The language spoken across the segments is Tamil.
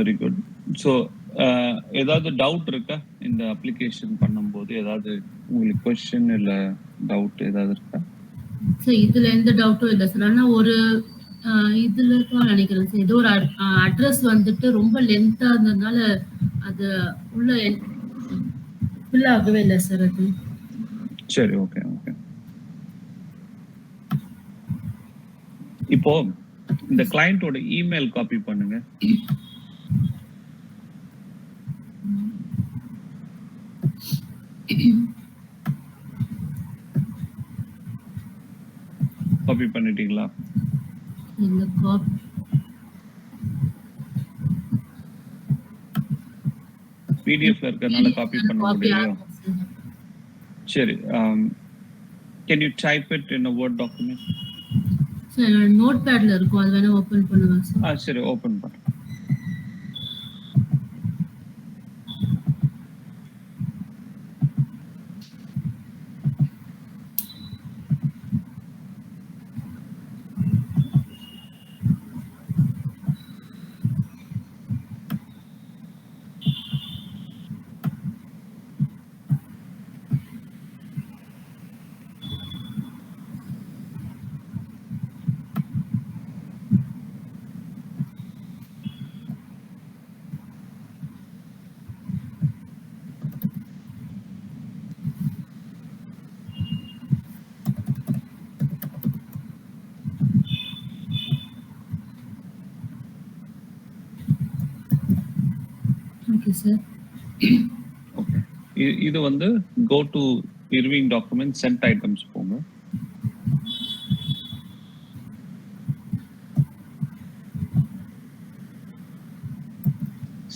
Very good. ஸோ ஏதாவது டவுட் இருக்கா இந்த அப்ளிகேஷன் பண்ணும்போது? ஏதாவது உங்களுக்கு கொஸ்டின் இல்ல டவுட் ஏதாவது இருக்கா? சார் இதுல எந்த டவுட்டும் இல்லை சார். ஆனா ஒரு இதுல தான் நினைக்கிறேன் சார், ஏதோ ஒரு அட்ரஸ் வந்துட்டு ரொம்ப லென்த்தா இருந்ததுனால அது உள்ள ஃபில் ஆகவே இல்லை சார் அது. சரி, ஓகே ஓகே. இப்போ இந்த கிளையண்டோட இமெயில் காப்பி பண்ணுங்க. காப்பி பண்ணிட்டீங்களா? இந்த காப்பி பிடிஎஃப்ல இருக்கறனால காப்பி பண்ண முடியலையோ? சரி, can you type it in a word document? Sir நோட் பேட்ல இருக்கும், அது வேணா ஓபன் பண்ணுங்க சார். சரி, ஓபன் பண்ணு. Okay sir. ஓகே, இது வந்து go to Irving document sent items போங்க.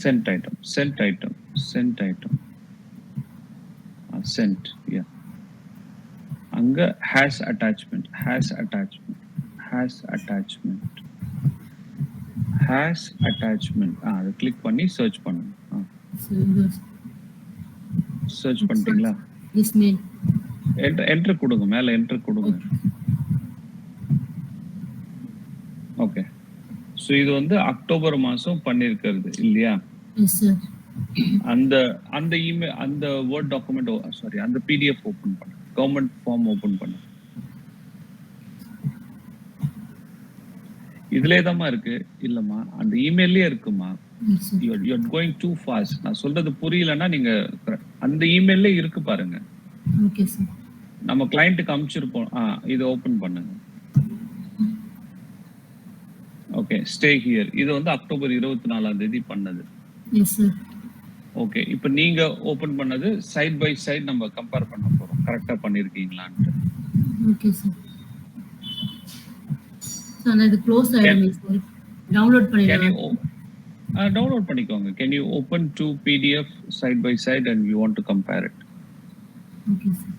sent item sent yeah. அங்க has attachment அதை கிளிக் பண்ணி சர்ச் பண்ணுங்க. சர்ச் பண்ணிட்டீங்களா? என்டர் கொடுங்க, மேல என்டர் கொடுங்க. ஓகே, சோ இது வந்து அக்டோபர் மாசம் பண்ணிருக்கிறது இல்லையா? அந்த இமெயில், அந்த வேர்ட் டாக்குமெண்ட், சாரி, அந்த பிடிஎஃப் ஓபன் பண்ணு, கவர்மெண்ட் ஃபார்ம் ஓபன் பண்ணு. இதுலயே தான் இருக்கு இல்லம்மா? அந்த இமெயிலே இருக்குமா? you're going too fast. நான் சொல்றது புரியலன்னா நீங்க அந்த இமெயிலே இருக்கு பாருங்க. Okay sir. நம்ம கிளையண்ட்டுக்கு அனுப்பிச்சிருப்போம். இதை ஓபன் பண்ணுங்க. Okay, stay here. இது வந்து அக்டோபர் 24ஆம் தேதி பண்ணது. Yes sir. ஓகே, இப்போ நீங்க ஓபன் பண்ணது சைடு பை சைடு நம்ம கம்பேர் பண்ண போறோம், கரெக்ட்டா பண்ணிருக்கீங்களான்னு. Okay sir. சார் இது க்ளோஸ் ஆயிடுமே சார். டவுன்லோட் பண்ணிடலாம். டவுன்லோட் பண்ணிக்கோங்க. Can you open two PDF side by side and we want to compare it? Okay sir.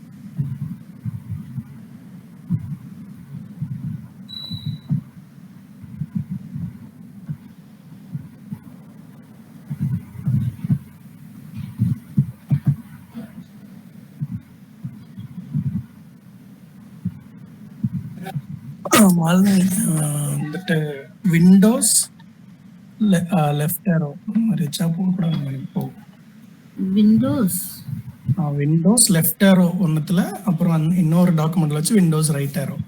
வந்துட்டு விண்டோஸ் லெஃப்ட் ஏரோ ரிச்சா போட இப்போ விண்டோஸ் லெஃப்ட் ஏரோ ஒன்னுத்துல, அப்புறம் இன்னொரு டாக்குமெண்ட்ல வச்சு Windows right aero.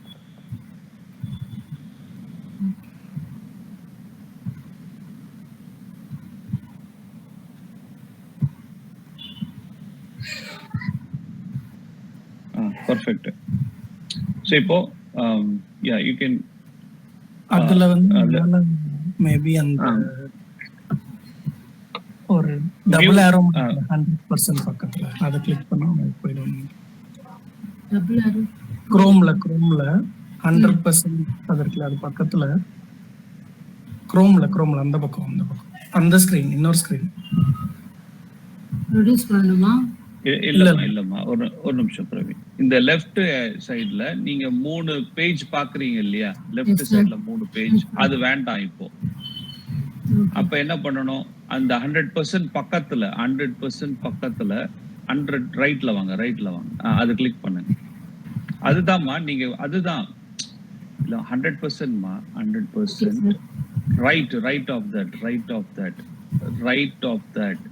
Perfect. So இப்போ yeah, you can அதுல வந்து மேபி அந்த ஒரு டபுள் ஏரோ 100% பக்கத்துல அத கிளிக் பண்ணா போய்டும். டபுள் ஏரோ குரோம்ல 100% அதற்கு அது பக்கத்துல குரோம்ல அந்த பக்கம் அந்த ஸ்கிரீன், இன்னொரு ஸ்கிரீன் ரெடியூஸ் பண்ணணுமா? இல்லம்மா, ஒரு நிமிஷம் பிரவி. இந்த லெஃப்ட் சைடுல நீங்க 3 பேஜ் பாக்குறீங்க இல்லையா? லெஃப்ட் சைடுல 3 பேஜ், அது வேண்டாம் இப்போ. அப்ப என்ன பண்ணணும்? அந்த 100% பக்கத்துல 100 ரைட்ல வாங்க. அது கிளிக் பண்ணுங்க. அதுதான்மா, நீங்க அதுதான் இல்ல 100%மா 100% right of that right of that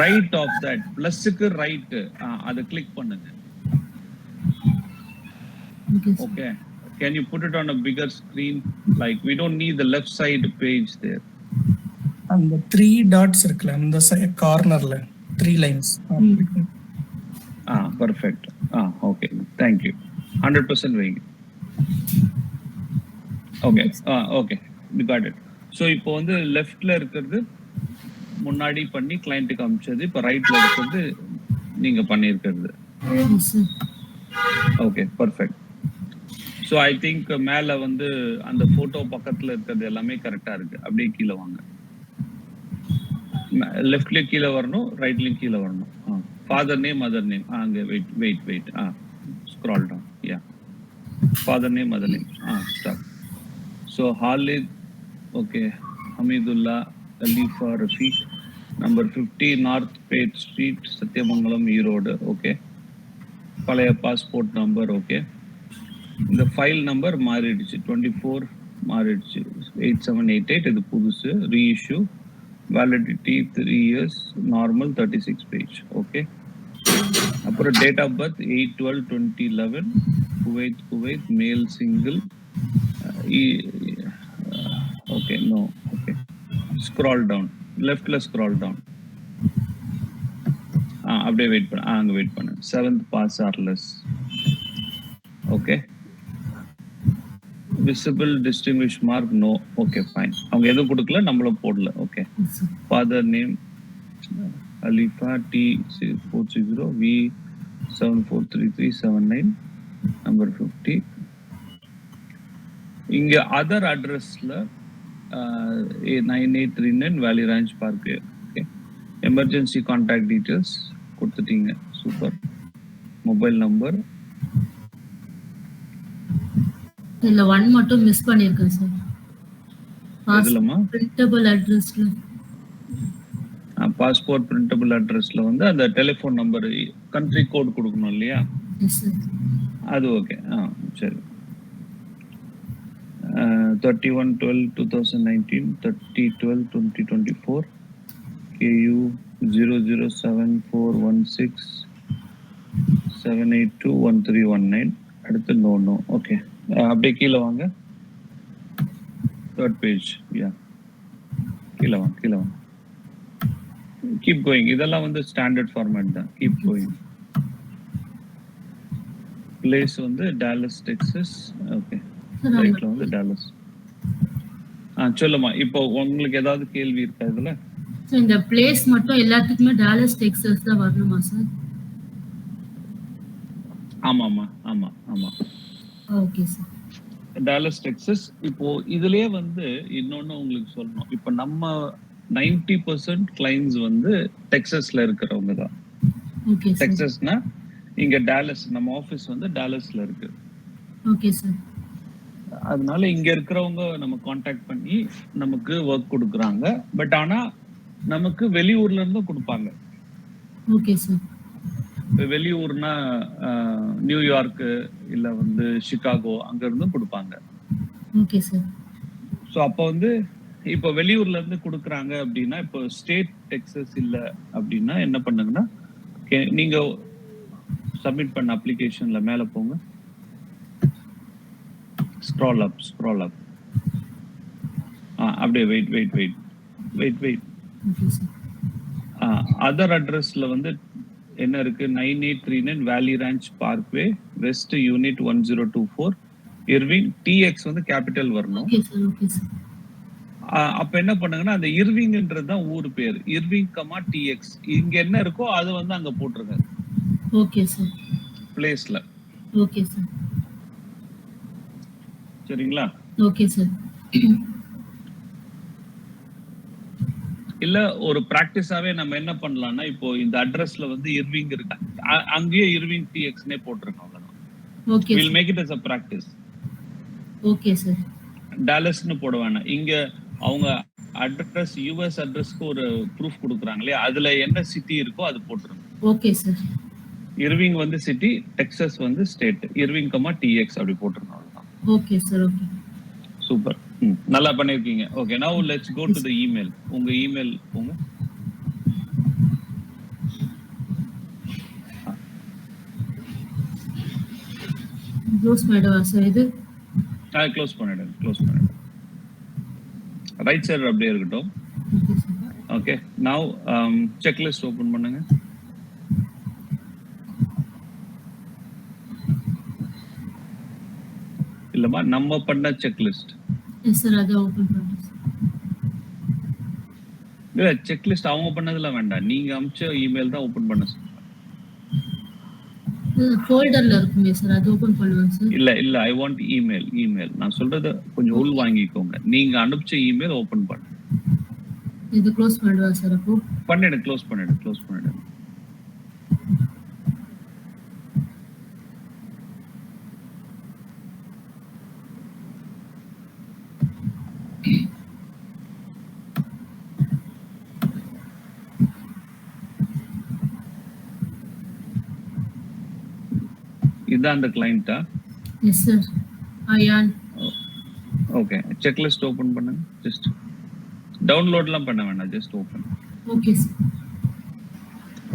right of that பிளஸ்க்கு ரைட் அதை கிளிக் பண்ணுங்க. Okay, sir. Okay, can you put it on a bigger screen? Like we don't need the left side page there. அந்த 3 dots இருக்குல்ல அந்த கார்னர்ல 3 lines. Perfect. Okay, thank you. 100% வைங்க. Okay, okay, we got it. So இப்போ வந்து லெஃப்ட்ல இருக்கிறது முன்னாடி பண்ணி கிளையண்ட்டுக்கு அனுப்பிச்சது, இப்போ ரைட்ல இருக்கிறது நீங்க பண்ணியிருக்கிறது. Yes, sir. Okay, perfect. So I think மேல வந்து அந்த போட்டோ பக்கத்துல இருக்கிறது எல்லாமே கரெக்டா இருக்கு. அப்படியே கீழே வாங்க. லெஃப்ட்லயும் கீழே வரணும், ரைட்லயும் கீழே வரணும். Father name, mother name. அங்க wait. Scroll down. Yeah, father name, mother name. Stop. So Khalid, okay, Hamidullah, Alifa, Rafiq, number 50 north பேட் ஸ்ட்ரீட், சத்தியமங்கலம், ஈரோடு. ஓகே, பழைய பாஸ்போர்ட் நம்பர். ஓகே, இந்த ஃபைல் நம்பர் மாறிடுச்சு, 24 மாறிடுச்சு, 8788. இது புதுசு, reissue, validity 3 years, normal 36 page. Okay, அப்புறம் date of birth 8/12/2011, Kuwait, male, single. Okay, no. Okay, scroll down, லெஃப்ட்ல ஸ்க்ரால் டவுன். அப்படியே வெயிட் பண்ண. அங்க வெயிட் பண்ணு. 7th pass or less. Okay, visible distinguish mark no. Okay, fine. அவங்க எதுவும் கொடுக்கல, நம்மளும் போடல. Okay, father name Alifa T460 V743379, number 50. இங்க அதர் அட்ரஸ்ல 9839 Valley Ranch Park. Okay, emergency contact details கொடுத்துட்டீங்க. சூப்பர். மொபைல் நம்பர் இல்ல, 1 மட்டும் மிஸ் பண்ணிருக்கேன் சார். எதுலமா? பிரிண்டபிள் அட்ரஸ்ல. பாஸ்போர்ட் பிரிண்டபிள் அட்ரஸ்ல வந்து அந்த டெலிஃபோன் நம்பர், கண்ட்ரி கோட் கொடுக்கணும் இல்லையா? Yes sir. அது ஓகே. சரி. 31/12/2019, 30/12/2024, KU 007416 7821319. அடுத்து நோ. ஓகே, அப்படியே கீழே வாங்க. 3rd page. யா, கீழே வாங்க. Keep going. இதெல்லாம் வந்து ஸ்டாண்டர்ட் ஃபார்மேட் தான். Keep going. பிளேஸ் வந்து டாலஸ், டெக்சஸ். ஓகே, ரைட்ல வந்து டாலஸ். சொல்லுமா, இப்போ உங்களுக்கு ஏதாவது கேள்வி இருக்கா இதுல? இந்த பிளேஸ் மட்டும் எல்லாத்துக்குமே டாலஸ், டெக்சஸ் தான் வரணுமா சார்? ஆமா. Okay sir. Dallas, Texas. இப்போ இதுலயே வந்து இன்னொன்னு உங்களுக்கு சொல்லணும். இப்போ நம்ம 90% கிளைண்ட்ஸ் வந்து டெக்சஸ்ல இருக்கிறவங்க தான். Okay sir. டெக்சஸ்னா இங்க டாலஸ், நம்ம ஆபீஸ் வந்து டாலஸ்ல இருக்கு. Okay sir. அதனால இங்க இருக்கிறவங்க நம்ம காண்டாக்ட் பண்ணி நமக்கு ஒர்க் கொடுக்குறாங்க. பட் ஆனா நமக்கு வெளியூர்ல இருந்தும் கொடுப்பாங்க. Okay sir. வெளியூர்னா நியூயார்க் இல்ல வந்து சிகாகோ, அங்க இருந்தும் கொடுப்பாங்க. Okay sir. ஸோ அப்போ வந்து இப்போ வெளியூர்ல இருந்து கொடுக்குறாங்க அப்படின்னா, இப்போ ஸ்டேட் டெக்சஸ் இல்ல அப்படின்னா என்ன பண்ணுங்கன்னா, நீங்க சப்மிட் பண்ண அப்ளிகேஷன்ல மேல போங்க. Scroll up. அப்படியே வெயிட். அதர் அட்ரஸ்ல வந்து என்ன இருக்கு? 9839 Valley Ranch Parkway, west unit 1024, Irving. TX வந்து கேபிட்டல் வரணும். அப்ப என்ன பண்ணுங்கன்னா, அந்த இர்விங்ன்றது தான் ஊர் பேர். Irving TX. இங்க என்ன இருக்கோ அது வந்து அங்க போட்டுருங்க. Okay sir. பிளேஸ்ல. Okay sir. சரிங்களா? Okay sir. இல்ல ஒரு பிராக்டிஸாவே நம்ம என்ன பண்ணலாம்னா, இப்போ இந்த அட்ரஸ்ல வந்து இர்விங் இருக்கு, அங்கேயே இர்விங் TXனே போட்டுருங்க. அவ்வளவுதான். Okay. we'll make it as a practice. Okay sir. டாலஸ்னு போட வேணாம். இங்க அவங்க அட்ரஸ், US அட்ரஸ்க்கு ஒரு ப்ரூஃப் கொடுக்குறாங்களே, அதுல என்ன சிட்டி இருக்கோ அது போட்டுருங்க. Okay sir. இர்விங் வந்து சிட்டி, டெக்சஸ் வந்து ஸ்டேட். இர்விங் TX அப்படி போட்டுருங்க. அவ்வளவுதான். Okay sir. ஓகே. சூப்பர். நல்லா பண்ணிருக்கீங்க. Okay, now let's go to the email. உங்க இமெயில் போங்க. க்ளோஸ் பண்ணிடவா சார் இது? க்ளோஸ் பண்ணிடுங்க. ரைட் சைடு அப்படியே இருக்கட்டும். ஓகே, now checklist ஓபன் பண்ணுங்க. இல்லமா நம்ம பண்ண செக்லிஸ்ட். எஸ் சார், அதை ஓபன் பண்ணுங்க. இல்ல, செக்லிஸ்ட் அவங்க பண்ணதெல்லாம் வேண்டாம், நீங்க அனுப்பிச்ச இமெயில் தான் ஓபன் பண்ண சொல்லுங்க. ஃபோல்டர்ல இருக்குமே சார், அது ஓபன் பண்ணுவேன் சார். இல்ல ஐ வாண்ட் இமெயில். நான் சொல்றத கொஞ்சம் உள் வாங்கிக்கோங்க. நீங்க அனுப்பிச்ச இமெயில் ஓபன் பண்ணுங்க. இது க்ளோஸ் பண்ணிடுவா சார்? அப்போ பண்ணிடு, க்ளோஸ் பண்ணிடு. இதான் அந்த கிளையண்டா? Yes sir. Ayan. Okay, checklist open பண்ணுங்க. ஜஸ்ட் டவுன்லோட்லாம் பண்ண வேண்டாம், just open. Okay sir.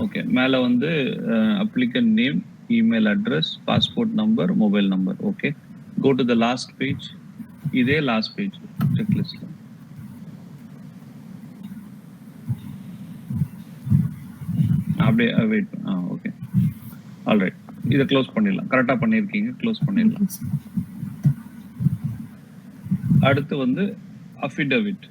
Okay, மேல வந்து applicant name, email address, passport number, mobile number. Okay, go to the last page. இதே லாஸ்ட் பேஜ் செக்லிஸ்ட்ல. அப்படியே வெயிட். Okay, alright. இதை க்ளோஸ் பண்ணிடலாம். கரெக்டா பண்ணிருக்கீங்க, க்ளோஸ் பண்ணிடலாம். அடுத்து வந்து அஃபிடவிட்.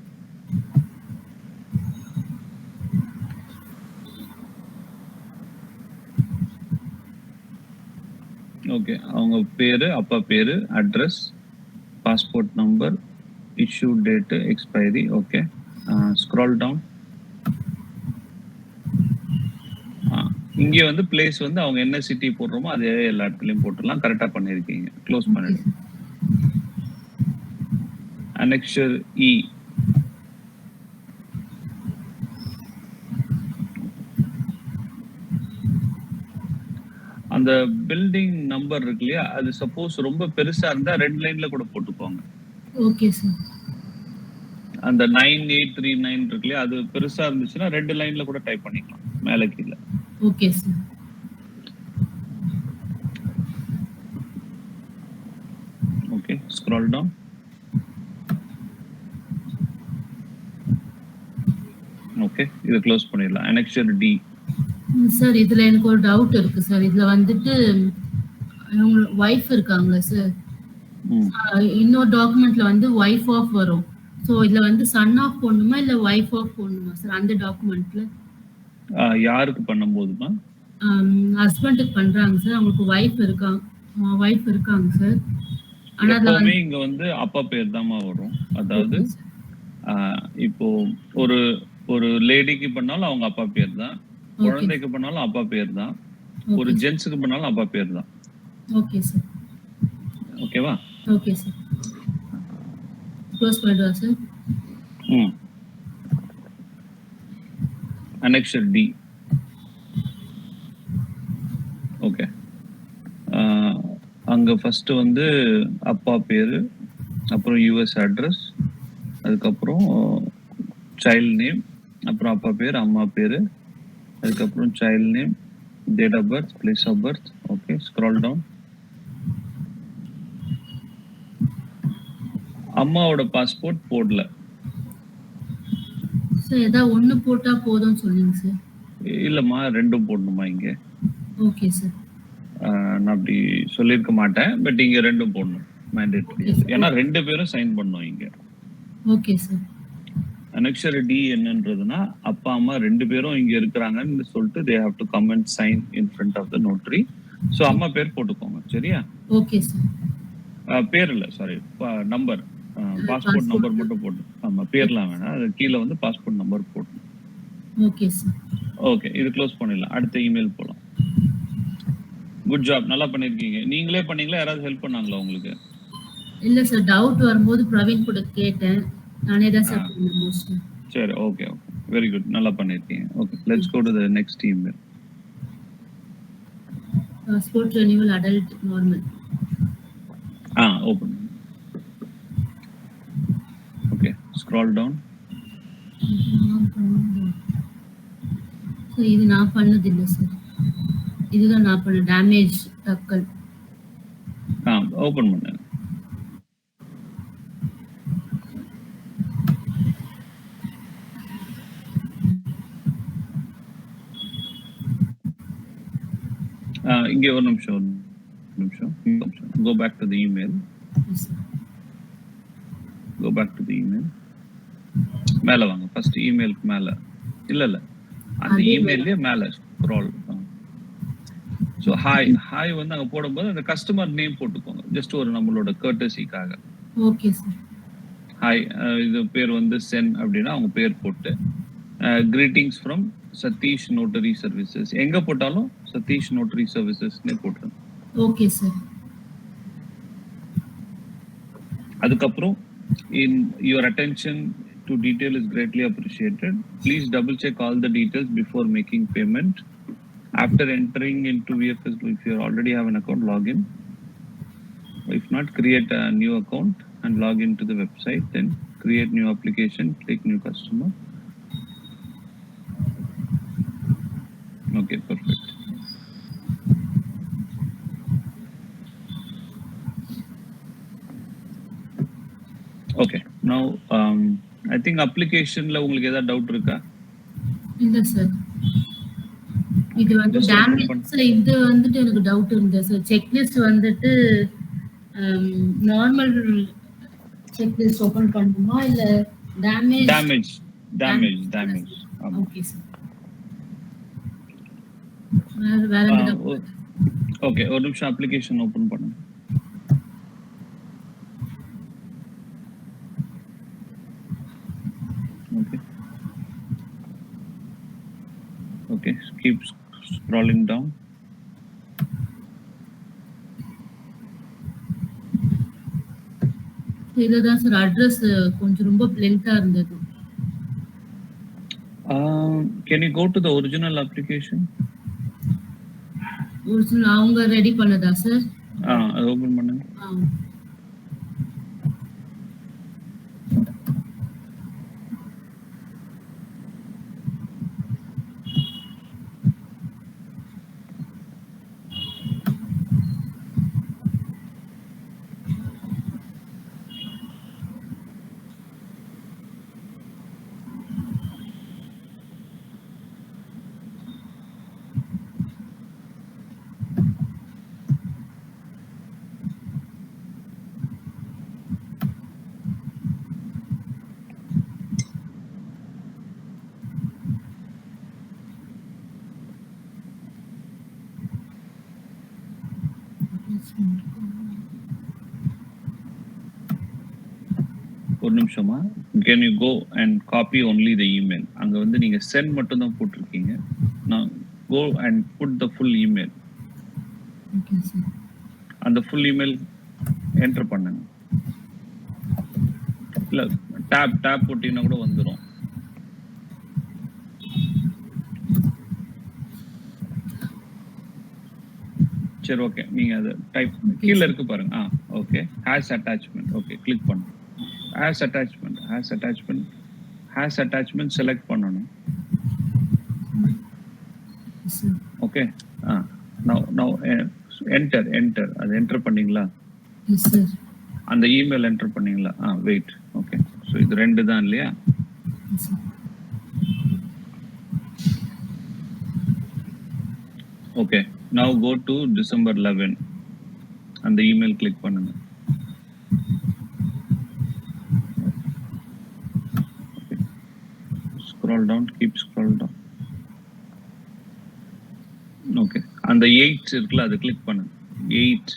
ஓகே, அவங்க பேரு, அப்பா பேரு, address, passport number, issue date, expiry. Okay, scroll down. இங்க வந்து பிளேஸ் வந்து அவங்க என்ன சிட்டி போடுறோமோ அதே எல்லா இடத்துலயும் போட்டுடலாம். கரெக்டா பண்ணிருக்கீங்க, க்ளோஸ் பண்ணிடுங்க. அனெக்சர் இ. அந்த பில்டிங் நம்பர் இருக்கு இல்லையா, அது சப்போஸ் ரொம்ப பெருசா இருந்தா 2 லைன்ல கூட போட்டுக்கோங்க. Okay sir. அந்த 9839 இருக்கு இல்லையா, அது பெருசா இருந்துச்சுன்னா 2 லைன்ல கூட டைப் பண்ணிக்கலாம், மேல கீழே. Okay sir. Okay, scroll down. Okay, இத க்ளோஸ் பண்ணிடலாம். Annexure D. சார், இதுல எனக்கு ஒரு டவுட் இருக்கு சார். இதுல வந்துட்டு அவங்க வைஃப் இருக்காங்களா சார்? இன்னொரு டாக்குமெண்ட்ல வந்து வைஃப் ஆஃப் வரும். சோ இதுல வந்து சன் ஆஃப் போடணுமா இல்ல வைஃப் ஆஃப் போடணுமா சார் அந்த டாக்குமெண்ட்ல? யாருக்கு பண்ணும்போதுமா? ஹஸ்பண்டுக்கு பண்றாங்க சார். அவங்களுக்கு வைஃப் இருக்காங்க சார். ஆனா எப்பவுமே இங்க வந்து அப்பா பேர் தான்மா வரும். அதாவது இப்போ ஒரு லேடிக்கு பண்ணாலும் அவங்க அப்பா பேர் தான், குழந்தைக்கு பண்ணாலும் அப்பா பேர் தான், ஒரு ஜென்ட்ஸுக்கு பண்ணாலும் அப்பா பேர் தான். Okay sir. ஓகேவா? Okay sir. க்ளோஸ் பண்ணிடுவா சார்? Annexure D. ஓகே, அங்க ஃபர்ஸ்ட் வந்து அப்பா பேரு, அப்புறம் யூஎஸ் அட்ரஸ், அதுக்கப்புறம் சைல்ட் நேம், அப்புறம் அப்பா பேர், அம்மா பேரு, அதுக்கப்புறம் child name, date of birth, place of birth. Okay, scroll down. அம்மாவோட பாஸ்போர்ட் போடல சார். ஏதாவது ஒண்ணு போட்டா போதும்னு சொன்னீங்க சார். இல்லம்மா, 2ம் போடணுமா இங்க? Okay sir. நான் அப்படி சொல்லிருக்க மாட்டேன், பட் இங்க 2ம் போடணும், மேண்டேட்டரி. ஏன்னா 2 பேரும் சைன் பண்ணணும் இங்க. Okay sir. அனெக்சர் டி என்னன்றதுன்னா, அப்பா அம்மா 2 பேரும் இங்க இருக்கிறாங்கன்னு சொல்லிட்டு they have to come and sign in front of the notary. So அம்மா பேர் போட்டுக்கோங்க, சரியா? Okay sir. பேர் இல்ல, சாரி, நம்பர், பாஸ்போர்ட் நம்பர் மட்டும் போட்டு. ஆமா, பேர்லாம் வேணாம், அது கீழே வந்து பாஸ்போர்ட் நம்பர் போட்டு. Okay sir. ஓகே, இது க்ளோஸ் பண்ணிடலாம். அடுத்த இமெயில் போலாம். குட் ஜாப், நல்லா பண்ணிருக்கீங்க. நீங்களே பண்ணீங்களா, யாராவது ஹெல்ப் பண்ணாங்களா உங்களுக்கு? இல்ல சார், டவுட் வரும்போது பிரவீன் கூட கேட்டேன். நானே தான் சார் பண்ணேன் மோஸ்ட்லி. சரி, ஓகே, வெரி குட், நல்லா பண்ணிருக்கீங்க. Okay, let's go to the next email. Passport renewal adult normal. Open. scroll down. Sir இது நான் பண்ணதில்லை சார். இதுதான் நான் பண்ண டேமேஜ் டக்கல். ஓபன் பண்ணுங்க. இங்கே ஒரு நிமிஷம். Go back to the email. Go back to the email. மேல வாங்க. ஃபர்ஸ்ட் இமெயிலுக்கு மேல. இல்ல அந்த இமெயிலே மேல ஸ்க்ரால். ஸோ ஹாய் வந்து அங்க போடும்போது அந்த கஸ்டமர் நேம் போட்டுக்கோங்க. ஜஸ்ட் ஒரு நம்மளோட கர்ட்டசிக்காக. Okay sir. ஹாய் இது பேர் வந்து சென் அப்படின்னா அவங்க பேர் போட்டு greetings from Satish notary services எங்க போட்டாலும் சதீஷ் நோட்டரி சர்வீசஸ்னே போட்டுருங்க. Okay sir. அதுக்கப்புறம் in your attention to detail is greatly appreciated. Please double check all the details before making payment. After entering into VFS, if you already have an account, log in. If not, create a new account and log into the website. Then create new application, click new customer. Okay, perfect. Okay, now I think application la உங்களுக்கு ஏதாவது டவுட் இருக்கா? இல்ல சார். இது வந்து டேமேஜ் இது வந்துட்டு எனக்கு டவுட் இருந்தது சார். செக்லிஸ்ட் வந்துட்டு நார்மல் செக்லிஸ்ட் ஓபன் பண்ணணுமா இல்ல டேமேஜ். Okay sir. வேற என்ன? ஓகே, ஒரு நிமிஷம் அப்ளிகேஷன் ஓபன் பண்ணுங்க. Okay, keep scrolling down. இதுதான் சார் அட்ரஸ் கொஞ்சம் ரொம்ப லென்த்தா இருந்தது. Can you go to the original application? Original அவங்க ரெடி பண்ணதா சார்? அது ஓபன் பண்ணுங்க. ஒரு நிமிஷமா. Can you go and copy only the email? அங்க வந்து நீங்க send மட்டும் தான் போட்டுருக்கீங்க. நான் go and put the full email. Okay sir. அந்த full email enter பண்ணுங்க. இல்ல tab போட்டீங்கன்னா கூட வந்துரும். சரி, ஓகே, நீங்க அதை டைப் கீழ இருக்கு பாருங்க. Okay, has attachment. Okay, click பண்ணுங்க. has attachment செலக்ட் பண்ணணும். ஓகே, now enter அது என்டர் பண்ணீங்களா? Yes sir. அந்த இமெயில் என்டர் பண்ணீங்களா? வெயிட். ஓகே, சோ இது ரெண்டு தான் இல்லையா? Yes sir. Okay, now go to December 11 அந்த இமெயில் கிளிக் பண்ணுங்க. Scroll down, keep scroll down. Okay, அந்த 8 இருக்குல அது கிளிக் பண்ணுங்க. 8.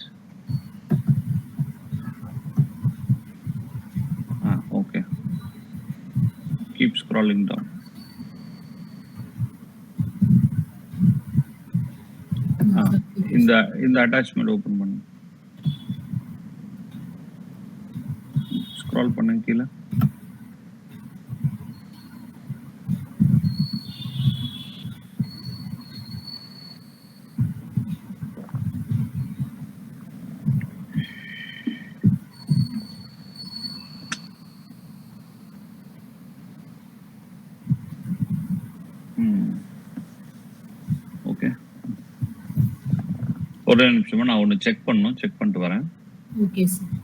Okay, keep scrolling down. இந்த அட்டாச்மெண்ட் ஓபன் பண்ணுங்க. ஸ்க்ரால் பண்ணுங்க கீழ. ஒரே நிமிஷமா நான் ஒன்னு செக் பண்ணிட்டு வரேன். Okay sir.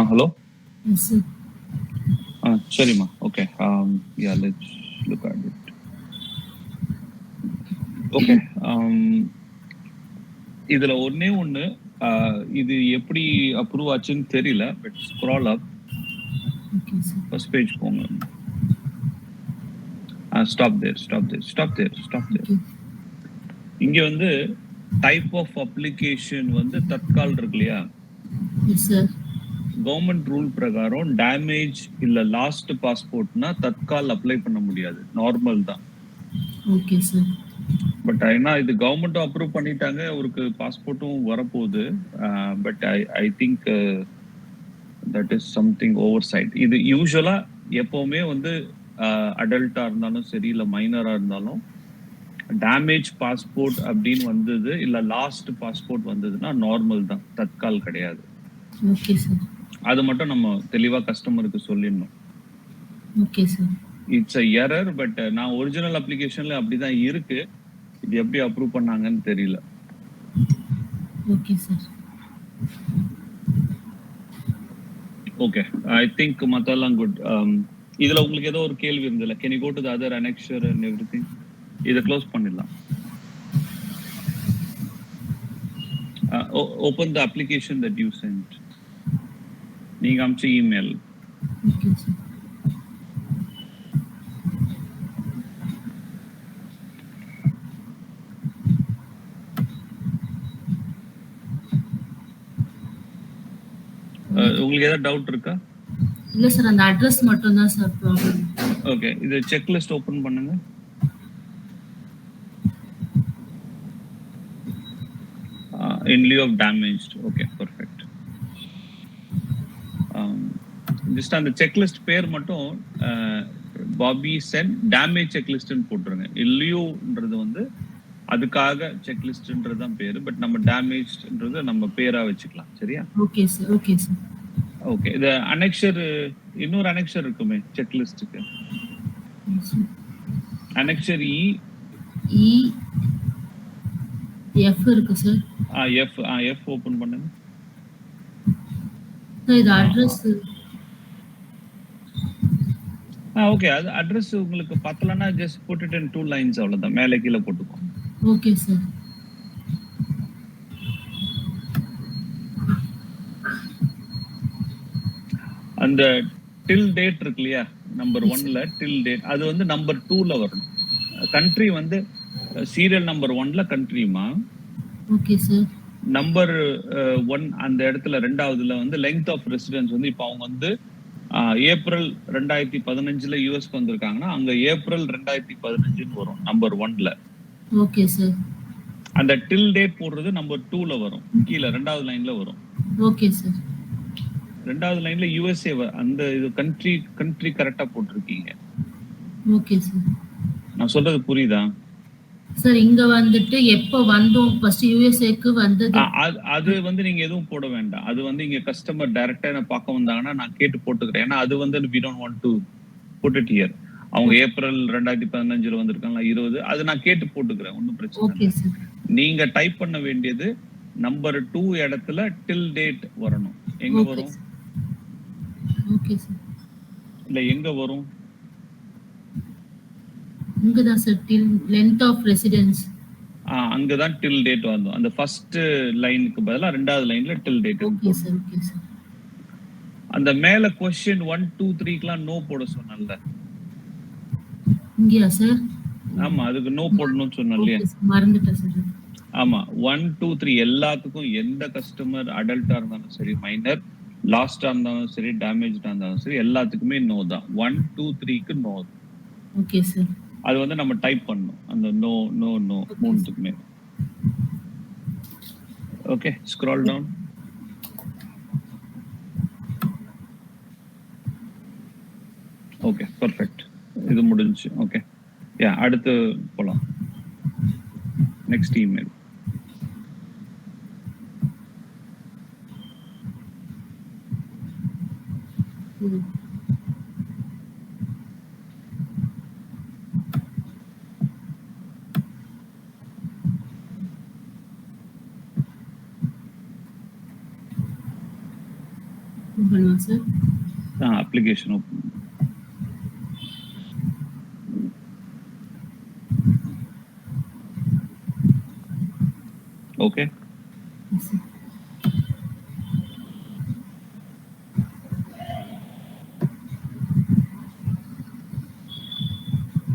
Hello? Yes, sir. சரிம்மா, okay. Yeah, let's look at it. Okay. இதுல ஒண்ணே ஒண்ணு, இது எப்படி அப்ரூவ் ஆச்சுன்னு தெரியல. But scroll up, Okay, sir. First page போங்க. Stop there. Okay. இங்க வந்து டைப் ஆஃப் அப்ளிகேஷன் வந்து தத்கால் இருக்கு இல்லையா? Yes, sir. கவர்மெண்ட் ரூல் பிரகாரம் டேமேஜ் இல்ல லாஸ்ட் பாஸ்போர்ட்னா தத்கால் அப்ளை பண்ண முடியாது, நார்மல் தான். Okay, sir. பட் ஏன்னா இது கவர்மெண்ட்டும் அப்ரூவ் பண்ணிட்டாங்க, அவருக்கு பாஸ்போர்ட்டும் வரப்போகுது. But I think that is something oversight. இது யூஸ்வலா எப்பவுமே வந்து அடல்ட்டா இருந்தாலும் சரி இல்ல மைனரா இருந்தாலும் டேமேஜ் பாஸ்போர்ட் அப்படின்னு வந்தது இல்ல லாஸ்ட் பாஸ்போர்ட் வந்ததுன்னா நார்மல் தான், தத்கால் கிடையாது. Okay, sir. அது மட்டும் நம்ம தெளிவா கஸ்டமருக்கு சொல்லிடணும். Okay sir. It's a error. But நான் ஒரிஜினல் அப்ளிகேஷன்ல அப்படிதான் இருக்கு. இது எப்படி அப்ரூவ் பண்ணாங்கன்னு தெரியல. Okay sir. Okay, I think மத்தெல்லாம் குட். இதுல உங்களுக்கு ஏதோ ஒரு கேள்வி இருந்ததுல, can you go to the other annexure and everything? இத க்ளோஸ் பண்ணிடலாம். Open the application that you sent. நீங்க அனுப்பிச்ச இமெயில். Okay sir. உங்களுக்கு ஏதாவது டவுட் இருக்கா? இல்ல சார், அந்த அட்ரஸ் மட்டும் தான் சார் ப்ராப்ளம். ஓகே, இது செக் லிஸ்ட் ஓபன் பண்ணுங்க. In lieu of damaged. Okay, perfect. Just அந்த செக் லிஸ்ட் பேர் மட்டும் பாபி சென் டேமேஜ் செக் லிஸ்ட்னு போட்டுருங்க. இல்லியோன்றது வந்து அதுக்காக செக் லிஸ்ட்ன்றது தான் பேரு. பட் நம்ம டேமேஜ்ன்றது நம்ம பேரா வச்சுக்கலாம். சரியா? Okay sir. Okay sir. Okay, இது அனெக்ஷர், இன்னொரு அனெக்ஷர் இருக்குமே செக் லிஸ்ட்டுக்கு. அனெக்ஷர் இ எஃப் இருக்கு சார். எஃப் ஓபன் பண்ணுங்க. சார் இது அட்ரஸ். ஓகே, அது அட்ரஸ் உங்களுக்கு பத்தலனா just put it in 2 lines அவ்வளவுதான். மேலே கீழே போட்டுக்கோங்க. Okay sir. அந்த டில் டேட் இருக்கு இல்லையா, நம்பர் 1ல டில் டேட், அது வந்து நம்பர் 2ல வரணும். கண்ட்ரி வந்து சீரியல் நம்பர் 1ல கண்ட்ரிமா. Okay sir. நம்பர் 1 அந்த இடத்துல ரெண்டாவதுல வந்து லெங்த் ஆஃப் ரெசிடென்ஸ் வந்து இப்போ அவங்க வந்து ஏப்ரல் 2015ல யூஎஸ்க்கு வந்திருக்காங்கன்னா அங்க ஏப்ரல் 2015ன்னு வரும் நம்பர் 1ல. Okay sir. அந்த டில் டேட் போடுறது நம்பர் 2ல வரும், கீழே ரெண்டாவது லைன்ல வரும். Okay sir. ரெண்டாவது லைன்ல யுஎஸ்ஏ அந்த இது கண்ட்ரி கரெக்டா போட்டிருக்கீங்க. Okay sir. நான் சொல்றது புரியுதா சார்? இங்க வந்துட்டு எப்ப வந்தோம் ஃபர்ஸ்ட் யுஎஸ்ஏக்கு வந்தது. அது வந்து நீங்க எதுவும் போட வேண்டாம். அது வந்து இங்க கஸ்டமர் டைரக்டா என்ன பார்க்க வந்தாங்கன்னா நான் கேட்டு போட்டுக்கிறேன். ஏன்னா அது வந்து we don't want to put it here. அவங்க ஏப்ரல் 2015ல வந்திருக்காங்க 20, அது நான் கேட்டு போட்டுக்கிறேன், ஒன்றும் பிரச்சனை இல்லை. Okay sir. நீங்க டைப் பண்ண வேண்டியது நம்பர் 2 இடத்துல டில் டேட் வரணும். எங்க வரும்? Okay sir. இல்ல எங்க வரும்? இங்க தான் sir till length of residence. அங்கதான் டில் டேட் வரும். அந்த ஃபர்ஸ்ட் லைனுக்கு பதிலா ரெண்டாவது லைன்ல till date. Okay sir. Okay sir. அந்த மேல क्वेश्चन 1 2 3க்குலாம் நோ போட சொன்னல்ல. இங்கயா சார்? ஆமா, அதுக்கு நோ போடணும்னு சொன்னேன் இல்லையா? மறந்துட்டேன் சார். ஆமா, 1 2 3 எல்லாத்துக்கும் எந்த கஸ்டமர் அடல்ட்டா இருந்தாலும் சரி, மைனர் லாஸ்டா இருந்தாலும் சரி, டேமேஜ்டா இருந்தாலும் சரி, எல்லாத்துக்குமே நோ தான். 1 2 3க்கு நோ. Okay sir. அது வந்து நம்ம டைப் பண்ணணும், அந்த நோ நோ நோ மூணுத்துக்குமே. Okay, scroll down. Okay, perfect. இது முடிஞ்சு. ஓகே, யா, அடுத்து போலாம். Next email. பண்ணுவா sir? Application open. Okay,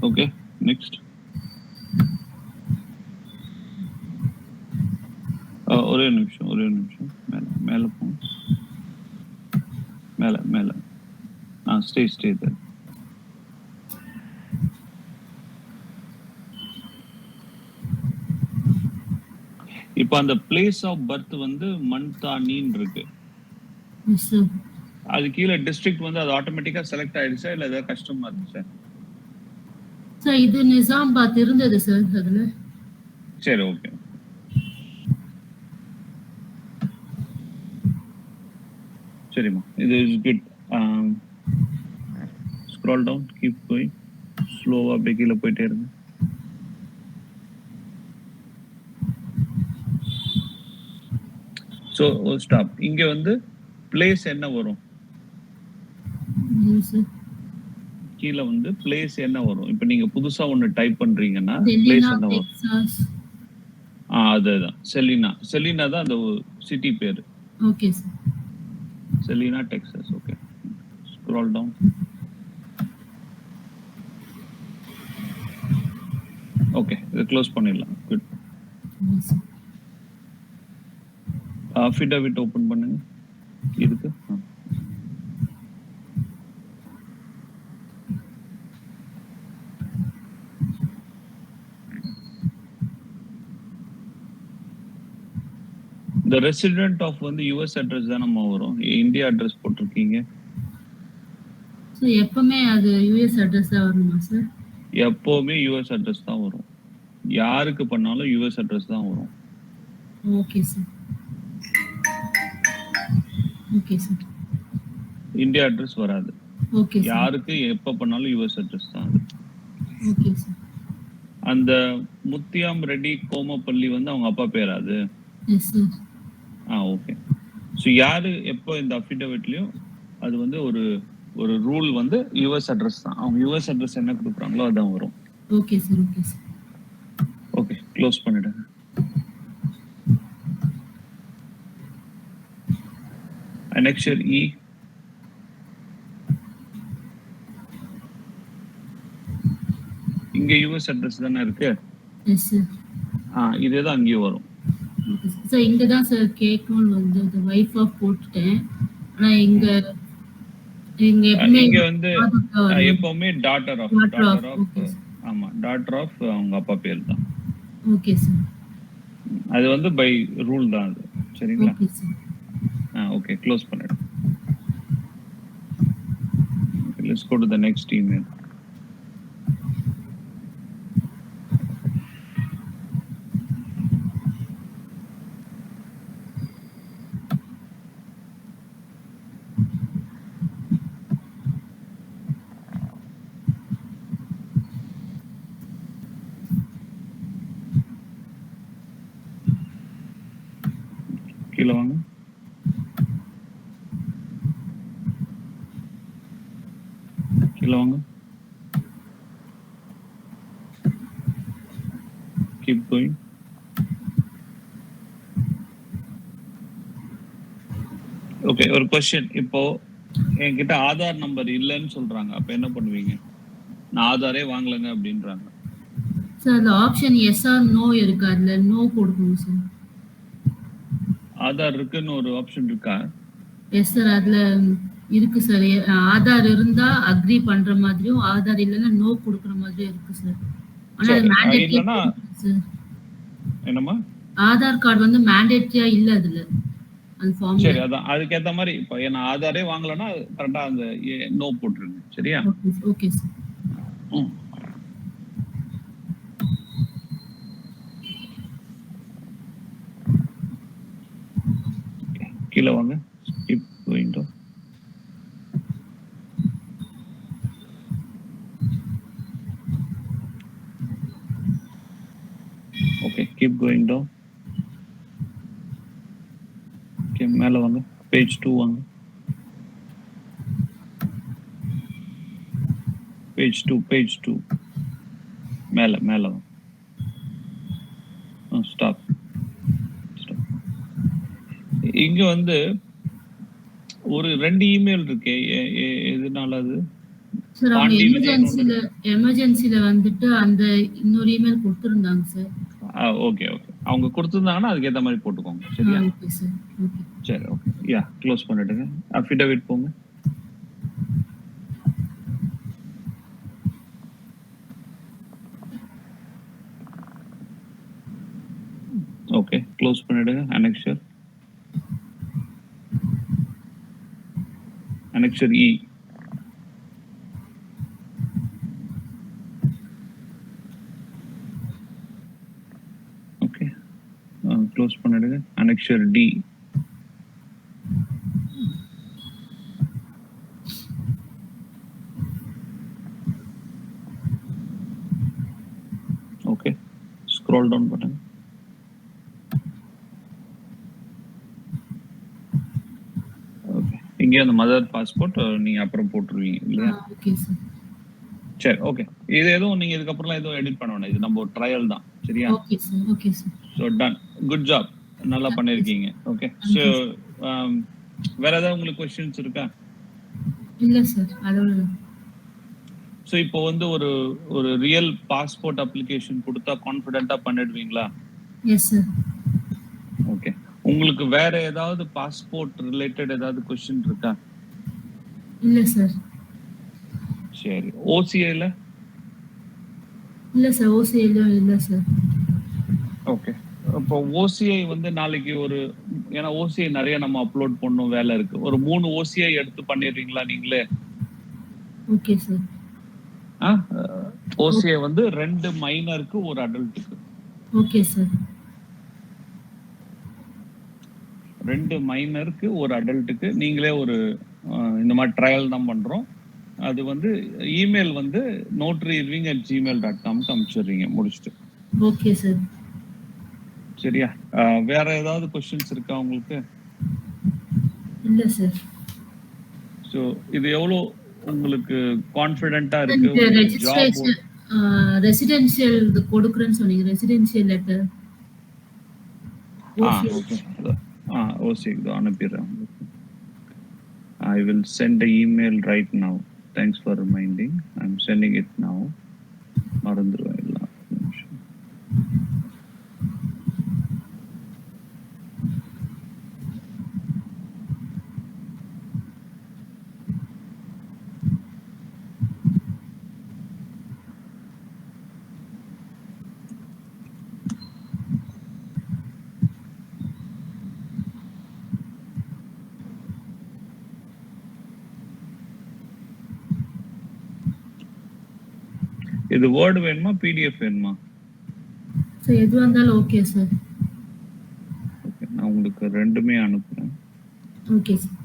okay, next. ஒரே நிமிஷம். மேல மேல போங்க. மேல ஸ்டே there. இப்போ அந்த பிளேஸ் ஆஃப் பர்த் வந்து மன்தானின்னு இருக்கு. அது கீழே டிஸ்ட்ரிக்ட் வந்து அது ஆட்டோமேட்டிக்கா செலக்ட் ஆயிடுச்சா இல்ல ஏதாவது கஷ்டமா இருந்துச்சா? சார் இது நிசாமாபாத் இருந்தது சார் அதுல. சரி, ஓகே. சரிம்மா, இது is good. Scroll down, keep going. ஸ்லோவா அப்படியே கீழே போயிட்டே இருங்க. So stop. இங்க வந்து பிளேஸ் என்ன வரும்? கீழே வந்து பிளேஸ் என்ன வரும்? இப்போ நீங்க புதுசா ஒன்னு டைப் பண்றீங்கன்னா பிளேஸ் என்ன வரும்? டெக்சாஸ். அதுதான் செலினா. செலினா தான் அந்த சிட்டி பேரு. Okay sir. Salina Texas. Okay, scroll down. Okay, இதை க்ளோஸ் பண்ணிடலாம். குட். அஃபிடவிட் ஓபன் பண்ணுங்க. இதுக்கு the resident of வந்து US address தான் நம்ம வரும். இந்தியா அட்ரஸ் போட்டிருக்கீங்க. சார் எப்பவுமே அது US அட்ரஸ் தான் வருமா சார்? எப்பவுமே US அட்ரஸ் தான் வரும். யாருக்கு பண்ணாலும் US அட்ரஸ் தான் வரும். Okay sir. Okay sir. India address வராது. Okay sir. யாருக்கு எப்ப பண்ணாலும் US அட்ரஸ் தான் அது. Okay sir. அந்த முத்தியாம் ரெட்டி கோமப்பள்ளி வந்து அவங்க அப்பா பேரா அது? Yes sir. ஓகே. ஸோ யாரு எப்போ இந்த அஃபிடவிட்லயும் அது வந்து ஒரு ரூல் வந்து US அட்ரஸ் தான். அவங்க US அட்ரஸ் என்ன கொடுக்குறாங்களோ அதான் வரும். Okay sir. Okay sir. Okay, close பண்ணிடுங்க. Annexure E. இங்க US அட்ரஸ் தானே இருக்கு. Yes sir. இதேதான் அங்கேயும் வரும். சார் இங்க தான் சார் கேட்கணும்னு வந்து the wife of போட்டுட்டேன். ஆனா இங்க இங்க வந்து எப்பவுமே டாட்டர் ஆஃப் ஆமா, டாட்டர் ஆஃப் அவங்க அப்பா பேர் தான். Okay sir. அது வந்து பை ரூல் தான் அது. சரிங்களா? Okay sir. ஓகே, க்ளோஸ் பண்ணிடு. Let's go to the next email. கீழே வாங்க. கீழே வாங்க. Keep going. ஓகே, ஒரு क्वेश्चन. இப்போ என்கிட்ட ஆதார் நம்பர் இல்லைன்னு சொல்றாங்க. அப்ப என்ன பண்ணுவீங்க? நான் ஆதாரே வாங்கலங்க அப்படின்றாங்க. சார் அந்த ஆப்ஷன் எஸ் ஆர் நோ இருக்கு, அதுல நோ கொடுக்கணும் சார். ஆதார் இருக்குன்னு ஒரு ஆப்ஷன் இருக்கா? எஸ் சார், அதுல இருக்கு சார். ஆதார் இருந்தா அக்ரி பண்ற மாதிரியும், ஆதார் இல்லைன்னா நோ கொடுக்குற மாதிரியும் இருக்கு சார். ஆனா அது மேண்டேட்டரி சார். என்னமா? ஆதார் கார்டு வந்து மேண்டேட்டரியா இல்ல அதுல அந்த ஃபார்ம். சரி, அதான் அதுக்கேத்த மாதிரி. இப்போ நான் ஆதாரே வாங்கலன்னா கரெக்டா அந்த நோ போட்டுருங்க. சரியா? Okay sir. கீழே வாங்க. Skip going down. Okay, keep going down. Okay, மேல வாங்க. பேஜ் 2 வாங்க. பேஜ் 2 மேல வாங்க. ஸ்டாப். இங்க வந்து ஒரு 2 இமெயில் இருக்கு. எதனால அது? சார் அவங்க எமர்ஜென்சில வந்துட்டு அந்த இன்னொரு இமெயில் கொடுத்திருந்தாங்க சார். ஓகே. அவங்க கொடுத்திருந்தாங்கன்னா அதுக்கு ஏத்த மாதிரி போட்டுக்கோங்க. சரியா? Okay sir. ஓகே. சரி, ஓகே. க்ளோஸ் பண்ணிடுங்க. அஃபிடவிட் போங்க. ஓகே, க்ளோஸ் பண்ணிடுங்க. Annexure E. ஓகே, க்ளோஸ் பண்ணிடுங்க. Annexure D. ஸ்க்ரோல் டவுன் பண்ணுங்க. ஓகே, இங்கே அந்த மதர் பாஸ்போர்ட் நீங்க அப்புறம் போட்டுருவீங்க இல்லையா? Okay sir. சரி, ஓகே. இது எதுவும் நீங்க இதுக்கப்புறம் எதுவும் எடிட் பண்ண வேண்டாம். இது நம்ம ஒரு ட்ரையல் தான், சரியா? Okay sir. Okay sir. So done, good job, நல்லா பண்ணிருக்கீங்க. ஓகே, ஸோ வேற ஏதாவது உங்களுக்கு கொஸ்டின்ஸ் இருக்கா? இல்ல சார், அதோட. ஸோ இப்போ வந்து ஒரு ரியல் பாஸ்போர்ட் அப்ளிகேஷன் கொடுத்தா கான்ஃபிடென்ட்டா பண்ணிடுவீங்களா? Yes sir. ஓகே, உங்களுக்கு வேற ஏதாவது பாஸ்போர்ட் ரிலேட்டட் ஏதாவது கொஸ்டின் இருக்கா? இல்ல சார். சரி, ஓசிஐல? இல்ல சார், ஓசிஐல இல்ல சார். ஓகே, இப்போ ஓசிஐ வந்து நாளைக்கு ஏன்னா ஓசிஐ நிறைய நம்ம அப்லோட் பண்ணணும், வேலை இருக்கு. ஒரு 3 ஓசிஐ எடுத்து பண்ணிடுறீங்களா நீங்களே? Okay sir. ஓசிஐ வந்து 2 மைனருக்கு 1 அடல்ட்டுக்கு. Okay sir. 2 மைனருக்கு 1 அடல்ட்டுக்கு நீங்களே இந்த மாதிரி ட்ரையல் தான் பண்றோம். அது வந்து இமெயில் வந்து notaryirving@gmail.com அனுப்பிச்சிடுறீங்க முடிச்சுட்டு. Okay sir. சரியா? வேற ஏதாவது கொஸ்டின்ஸ் இருக்கா உங்களுக்கு? இல்ல சார். ஸோ இது எவ்வளோ உங்களுக்கு கான்ஃபிடென்ட்டா இருக்கு? ரெஜிஸ்ட்ரேஷன் ரெசிடென்ஷியல் கொடுக்குறேன்னு சொன்னீங்க, ரெசிடென்ஷியல் லெட்டர். ஓகே, ஓசி அனுப்பிடுறேன் உங்களுக்கு. I will send the email right now. Thanks for reminding. I'm sending it now. மறந்துருவேன் எல்லாம். இது வேர்ட் வேணுமா பிடிஎஃப் வேணுமா? சார் எது வந்தாலும் ஓகே சார். ஓகே, நான் உங்களுக்கு ரெண்டுமே அனுப்புறேன். Okay sir.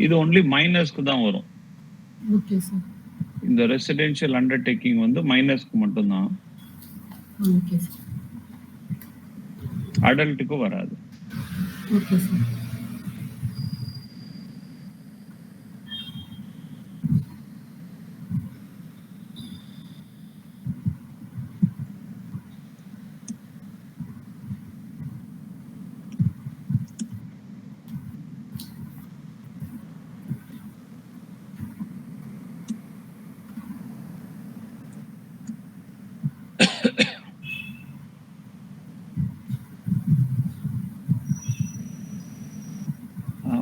இது ஒன்லி மைனர்ஸ்க்கு தான் வரும். Okay sir. இந்த ரெசிடென்ஷியல் அண்டர்டேக்கிங் வந்து மைனர்ஸ்க்கு மட்டும் தான். Okay sir. அடல்ட்டுக்கு வராது. Okay sir.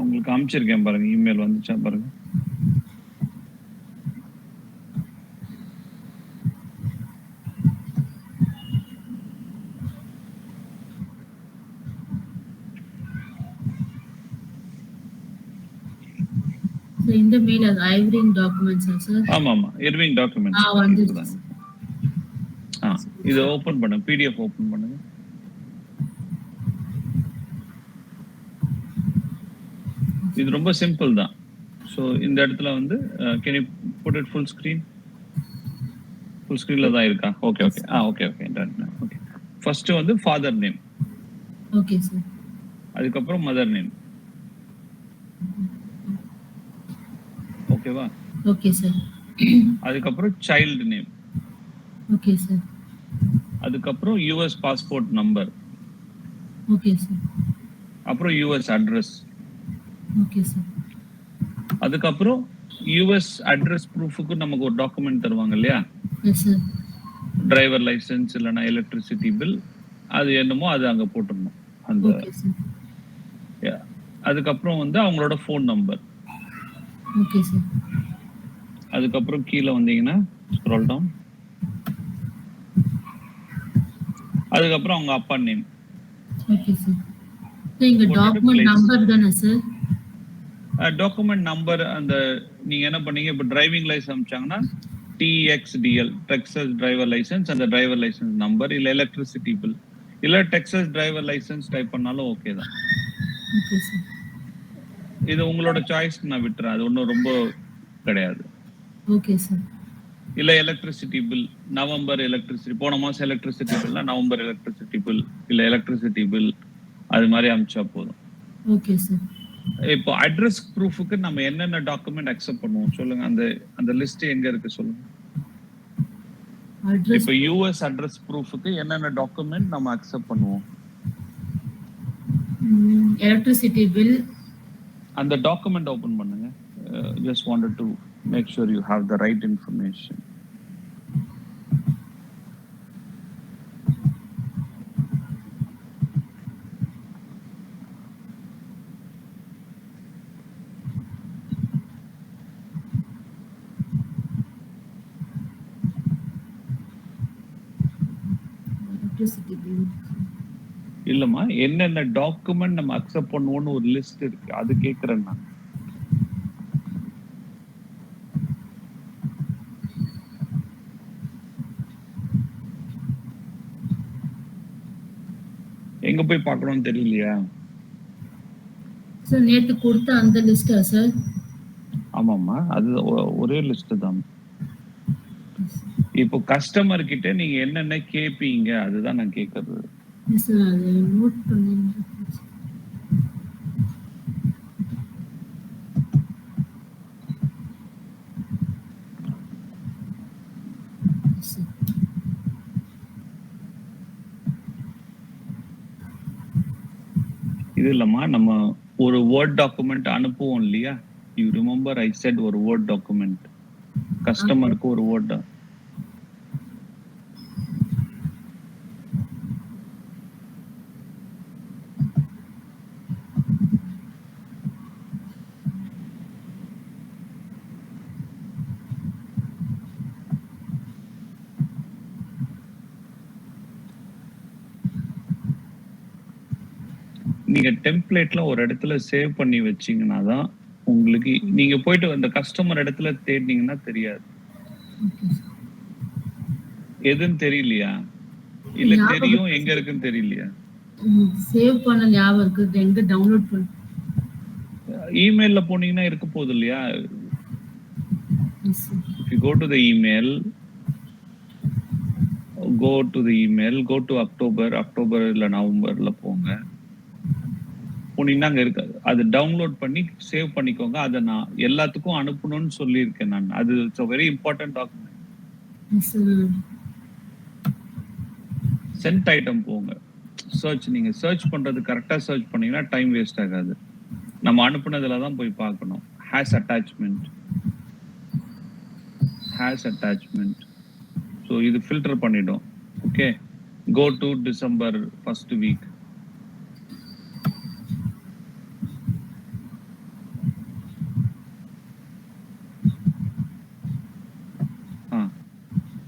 உங்களுக்கு அனுப்பிச்சிருக்கேன் பாருங்க, இமெயில் வந்துச்சா பாருங்க. இந்த மெயில் அது ஐவரிங் டாக்குமெண்ட்ஸா சார்? ஆமா ஆமா, இர்விங் டாக்குமெண்ட்ஸ். வந்துருச்சு. இது ஓபன் பண்ணுங்க, பிடிஎஃப் ஓபன் பண்ணுங்க. இது ரொம்ப சிம்பிள் தான். ஸோ இந்த இடத்துல வந்து can you put it full screen? Full ஸ்க்ரீன்ல தான் இருக்கா? Okay okay, okay okay, okay. First வந்து ஃபாதர் நேம். Okay sir. அதுக்கப்புறம் மதர் நேம். ஓகேவா? Okay sir. அதுக்கப்புறம் சைல்டு நேம். Okay sir. அதுக்கப்புறம் US passport number. Okay sir. அப்புறம் யூஎஸ் அட்ரஸ். Okay sir. அதுக்கப்புறம் யூஎஸ் அட்ரஸ் ப்ரூஃபுக்கு நமக்கு ஒரு டாக்குமெண்ட் தருவாங்க இல்லையா? Yes sir. டிரைவர் லைசென்ஸ் இல்லைன்னா எலக்ட்ரிசிட்டி பில், அது என்னமோ அது அங்க போட்டுடணும் அந்த. Okay sir. அதுக்கப்புறம் வந்து அவங்களோட ஃபோன் நம்பர். Okay sir. அதுக்கப்புறம் கீழே வந்தீங்கன்னா ஸ்க்ரோல் டவுன். அதுக்கப்புறம் அவங்க அப்பா நேம். Okay sir. இங்க போட்டுட்டு டாக்குமெண்ட் place. நம்பர் தானே சார்? டாக்குமெண்ட் நம்பர் அந்த நீங்க என்ன பண்ணீங்க, இப்போ டிரைவிங் லைசன்ஸ் அனுப்பிச்சாங்கன்னா TXDL டெக்ஸஸ் டிரைவர் லைசன்ஸ், அந்த டிரைவர் லைசன்ஸ் நம்பர், இல்ல எலக்ட்ரிசிட்டி பில், இல்ல டெக்ஸஸ் டிரைவர் லைசன்ஸ் டைப் பண்ணாலும் ஓகே தான். Okay sir. இது உங்களோட சாய்ஸ், நான் விட்டுறேன், அது ஒன்றும் ரொம்ப கிடையாது. Okay sir. இல்ல எலக்ட்ரிசிட்டி பில், நவம்பர் எலக்ட்ரிசிட்டி, போன மாசம் எலக்ட்ரிசிட்டி பில்னா நவம்பர் எலக்ட்ரிசிட்டி பில், இல்ல எலக்ட்ரிசிட்டி பில், அது மாதிரி அனுப்பிச்சா போதும். Okay sir. இப்போ அட்ரஸ் ப்ரூஃபுக்கு நம்ம என்னென்ன டாக்குமெண்ட் அக்செப்ட் பண்ணுவோம் சொல்லுங்க, அந்த லிஸ்ட் எங்க இருக்கு சொல்லுங்க. அட்ரஸ் இப்போ யூஎஸ் அட்ரஸ் ப்ரூஃபுக்கு என்னென்ன டாக்குமெண்ட் நம்ம அக்செப்ட் பண்ணுவோம்? Electricity bill. அந்த டாக்குமெண்ட் ஓபன் பண்ணுங்க. Just wanted to make sure you have the right information. Electricity bill. இல்லம்மா, என்னென்ன டாக்குமெண்ட் நம்ம அக்செப்ட் பண்ணுவோம்னு ஒரு லிஸ்ட் இருக்கு, அது கேக்குறேன் நான். எங்க போய் பார்க்கணும்னு தெரியலையா? சார் நேத்து கொடுத்த அந்த லிஸ்டா சார்? ஆமாம்மா, அது ஒரே லிஸ்ட் தான். இப்போ கஸ்டமர் கிட்ட நீங்க என்னென்ன கேப்பீங்க அதுதான் நான் கேக்குறது. சார் அதை நோட் பண்ணுங்க. இது இல்லம்மா, நம்ம ஒரு வேர்ட் டாக்குமெண்ட் அனுப்புவோம் இல்லையா? யூ ரிமெம்பர் ஐ செட் ஒரு வேர்ட் டாக்குமெண்ட் கஸ்டமருக்கு, ஒரு வேர்ட். நீங்க டெம்ப்ளேட்ல ஒரு இடத்துல சேவ் பண்ணி வச்சீங்கன்னா தான் உங்களுக்கு, நீங்க போயிட்டு அந்த கஸ்டமர் இடத்துல தேடினீங்கன்னா தெரியாது. எதுன்னு தெரியலையா? இல்ல தெரியும் எங்க இருக்குன்னு தெரியலையா? சேவ் பண்ண ஞாபகம் இருக்கு, எங்க டவுன்லோட் பண்ண? இமெயில்ல போனீங்கன்னா இருக்க போகுது இல்லையா? If you go to the email, go to October இல்ல நவம்பர்ல போங்க. போனீங்கன்னா அங்க இருக்கு, அது டவுன்லோட் பண்ணி சேவ் பண்ணிக்கோங்க. அதை நான் எல்லாத்துக்கும் அனுப்பணும்னு சொல்லியிருக்கேன் நான். அது it's a very important document. Sent item போங்க, சர்ச், நீங்க சர்ச் பண்றது கரெக்டா சர்ச் பண்ணீங்கன்னா டைம் வேஸ்ட் ஆகாது. நம்ம அனுப்புனதுல தான் போய் பார்க்கணும். Has attachment. ஸோ இது ஃபில்டர் பண்ணிடும். Okay, go to December first week.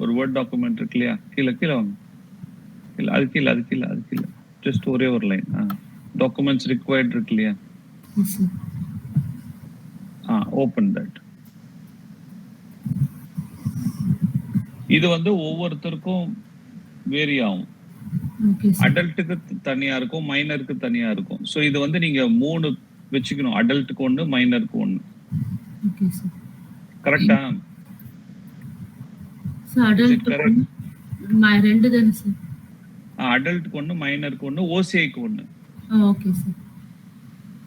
ஒரு வேர்ட் டாக்குமெண்ட் இருக்கு இல்லையா? கீழே வாங்க. அது கீழே ஜஸ்ட் ஒரே ஒரு லைன். டாக்குமெண்ட்ஸ் ரிக்வயர்ட் இருக்கு இல்லையா? Open that. இது வந்து ஒவ்வொருத்தருக்கும் வேரி ஆகும். அடல்ட்டுக்கு தனியா இருக்கும், மைனருக்கு தனியா இருக்கும். ஸோ இது வந்து நீங்க 3 வச்சுக்கணும், அடல்ட்டுக்கு 1, மைனருக்கு 1. கரெக்டா? அடல்ட்டுக்கு 1, மைனருக்கு 1, ஓசிஐக்கு 1. Okay sir.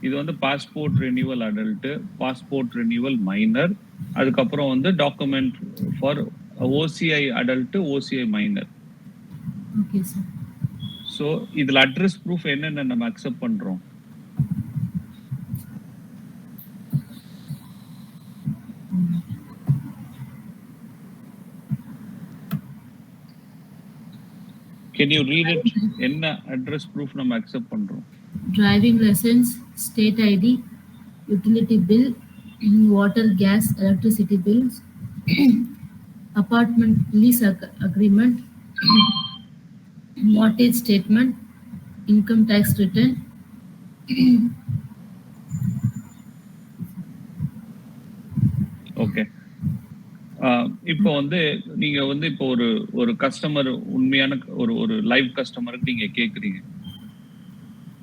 இது வந்து passport renewal adult, passport renewal minor, அதுக்கப்புறம் வந்து document for OCI adult, OCI minor. Okay sir. So இதுல அட்ரஸ் ப்ரூஃப் என்னென்ன நம்ம அக்செப்ட் பண்றோம்? Can you read it? என்ன அட்ரஸ் ப்ரூஃப் நம்ம அக்செப்ட் பண்றோம்? Driving license, state ID, utility bill, water, gas, electricity bills, apartment lease agreement, mortgage statement, income tax return, okay. இப்போ வந்து நீங்க வந்து இப்போ ஒரு ஒரு கஸ்டமர் உண்மையான ஒரு லைவ் கஸ்டமருக்கு நீங்க கேக்குறீங்க.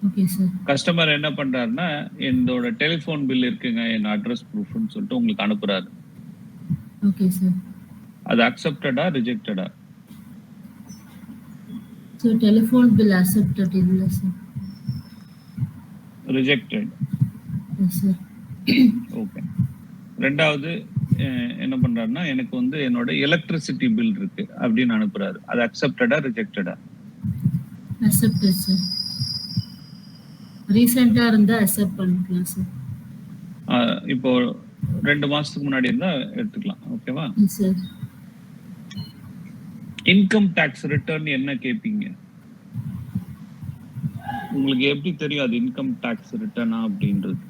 Okay sir. கஸ்டமர் என்ன பண்றாருன்னா, என்னோட டெலிஃபோன் பில் இருக்குங்க, என் அட்ரஸ் ப்ரூஃப்னு சொல்லிட்டு உங்களுக்கு அனுப்புறாரு. Okay sir. அது அக்செப்டடா ரிஜெக்டடா? சார் டெலிஃபோன் பில் அக்செப்டட் இல்ல sir. Rejected. Yes sir. Okay. ரெண்டாவது என்ன பண்றாருன்னா, எனக்கு வந்து என்னோட எலக்ட்ரிசிட்டி பில் இருக்கு அப்படின்னு அனுப்புறாரு. அது அக்செப்டடா ரிஜெக்டடா? Accepted sir. ரீசெண்டா இருந்தா அக்செப்ட் பண்ணிக்கலாம் சார். இப்போ 2 மாசத்துக்கு முன்னாடி இருந்தா எடுத்துக்கலாம். ஓகேவா? Yes sir. Income tax return என்ன கேப்பீங்க? உங்களுக்கு எப்படி தெரியும் அது இன்கம் டாக்ஸ் ரிட்டர்னா அப்படின்றது?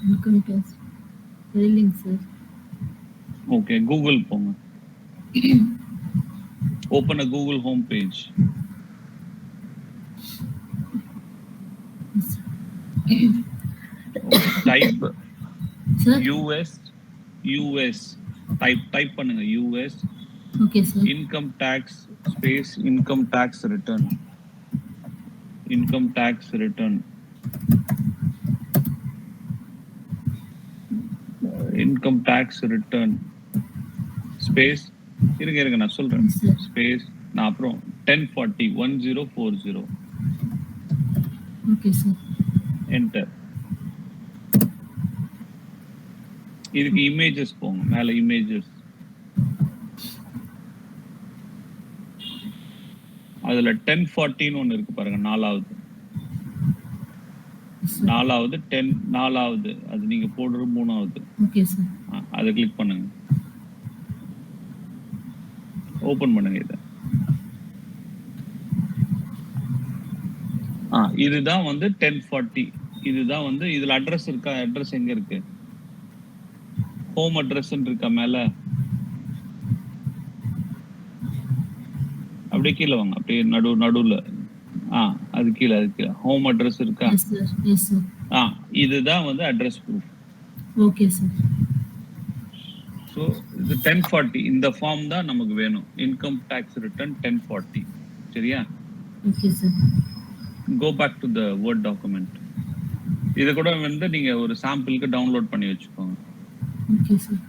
இன்கம் டேக்ஸ் தெரியலைங்க சார். ஓகே, கூகுள் போங்க. Open a Google home page. Type sir. US type பண்ணுங்க US okay sir. income tax space income tax return income tax return space இருங்க நான் சொல்றேன். ஸ்பேஸ் நான் அப்புறம் 1040 ஓகே சார். என்டர். இதுக்கு இமேஜஸ் போங்க, மேல இமேஜஸ். அதுல 1040 ஒன்னு இருக்கு பாருங்க, நாலாவது அது நீங்க போடுற 3வது. Okay sir. அதை கிளிக் பண்ணுங்க. ஓபன் பண்ணுங்க இத. இதுதான் வந்து 1040. இதுதான் வந்து இதுல அட்ரஸ் இருக்கா? அட்ரஸ் எங்க இருக்கு? ஹோம் அட்ரஸ் இருக்கா மேல? அப்படியே கீழே வாங்க, அப்படியே நடுவுல. அது கீழே ஹோம் அட்ரஸ் இருக்கா? Yes sir. Yes sir. இதுதான் வந்து address proof. Okay sir. So இது 1040 இந்த ஃபார்ம் தான் நமக்கு வேணும். Income tax return 1040. சரியா? Okay sir. Go back to the word document. இதை கூட வந்து நீங்க ஒரு சாம்பிளுக்கு டவுன்லோட் பண்ணி வச்சுக்கோங்க. Okay sir.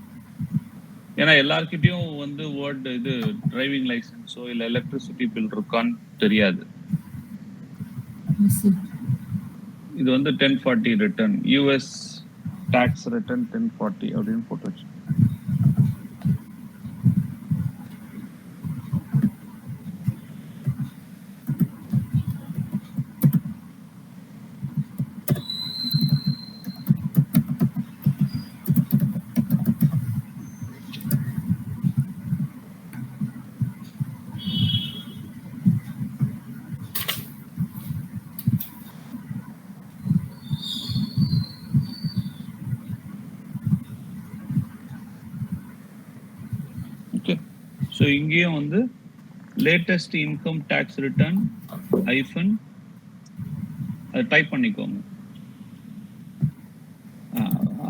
ஏன்னா எல்லார்கிட்டயும் வந்து வேர்ட் இது டிரைவிங் லைசன்ஸோ இல்ல எலக்ட்ரிசிட்டி பில் இருக்கான்னு தெரியாது. இது வந்து 1040 ரிட்டர்ன், US டாக்ஸ் ரிட்டர்ன் 1040 அப்படின்னு போட்டு வச்சு. ஸோ இங்கேயும் வந்து latest income tax return hyphen அதை டைப் பண்ணிக்கோங்க.